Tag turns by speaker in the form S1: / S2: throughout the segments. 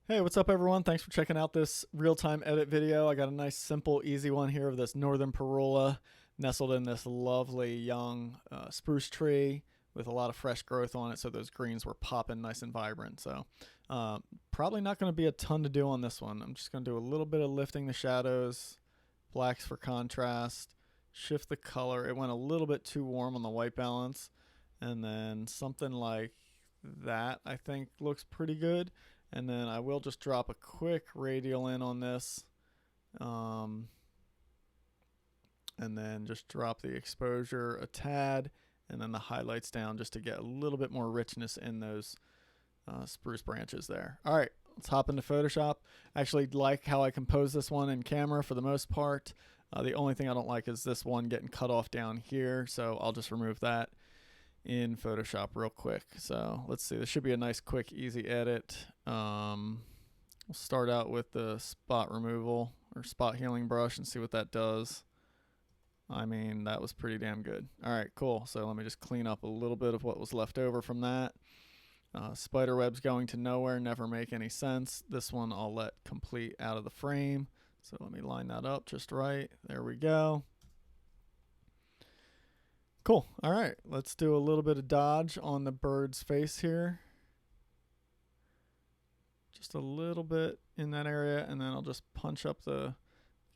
S1: Hey, what's up everyone? Thanks for checking out this real-time edit video. I got a nice, simple, easy one here of this northern Parula nestled in this lovely young spruce tree with a lot of fresh growth on it, so those greens were popping nice and vibrant. So probably not going to be a ton to do on this one. I'm just going to do a little bit of lifting the shadows, blacks for contrast, shift the color. It went a little bit too warm on the white balance, and then something like that I think looks pretty good. And then I will just drop a quick radial in on this, and then just drop the exposure a tad, and then the highlights down just to get a little bit more richness in those spruce branches there. All right, let's hop into Photoshop. I actually like how I compose this one in camera for the most part. The only thing I don't like is this one getting cut off down here, so I'll just remove that in Photoshop real quick. So let's see, this should be a nice quick easy edit. We'll start out with the spot removal or spot healing brush and see what that does. I mean, that was pretty damn good. All right, cool. So let me just clean up a little bit of what was left over from that. Spider webs going to nowhere, never make any sense. This one I'll let complete out of the frame. So let me line that up just right. There we go. Cool. All right, let's do a little bit of dodge on the bird's face here. Just a little bit in that area, and then I'll just punch up the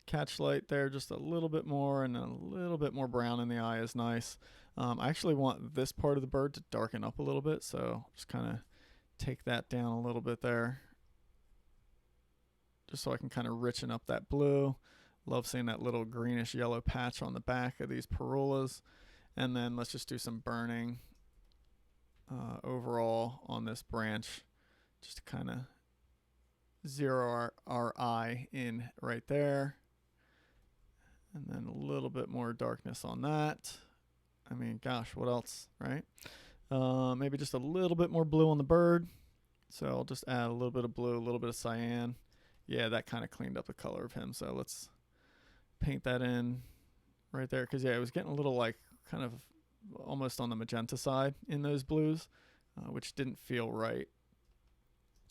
S1: catch light there just a little bit more, and then a little bit more brown in the eye is nice. I actually want this part of the bird to darken up a little bit, so just kind of take that down a little bit there, just so I can kind of richen up that blue. Love seeing that little greenish yellow patch on the back of these Parulas. And then let's just do some burning overall on this branch, just to kind of zero our eye in right there. And then a little bit more darkness on that. I mean, gosh, what else, right? Maybe just a little bit more blue on the bird. So I'll just add a little bit of blue, a little bit of cyan. Yeah, that kind of cleaned up the color of him. So let's paint that in right there. Because, yeah, it was getting a little like kind of almost on the magenta side in those blues, which didn't feel right.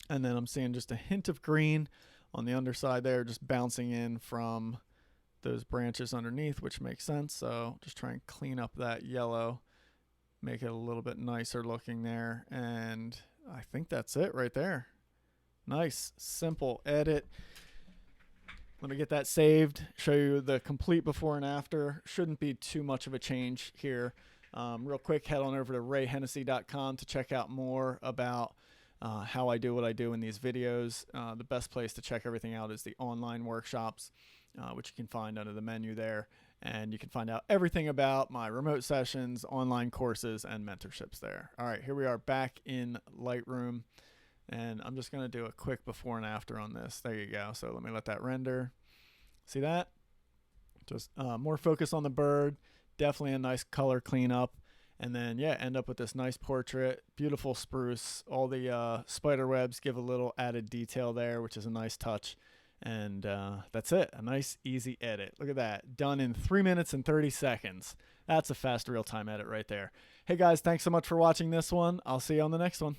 S1: And then I'm seeing just a hint of green on the underside there, just bouncing in from those branches underneath, which makes sense. So just try and clean up that yellow, make it a little bit nicer looking there. And I think that's it right there. Nice, simple edit. Let me get that saved, show you the complete before and after. Shouldn't be too much of a change here. Real quick, head on over to rayhennessy.com to check out more about how I do what I do in these videos. The best place to check everything out is the online workshops, which you can find under the menu there. And you can find out everything about my remote sessions, online courses, and mentorships there. All right, here we are back in Lightroom. And I'm just going to do a quick before and after on this. There you go. So let me let that render. See that? Just more focus on the bird. Definitely a nice color cleanup. And then, yeah, end up with this nice portrait. Beautiful spruce. All the spider webs give a little added detail there, which is a nice touch. And that's it. A nice, easy edit. Look at that. Done in 3 minutes and 30 seconds. That's a fast real-time edit right there. Hey, guys, thanks so much for watching this one. I'll see you on the next one.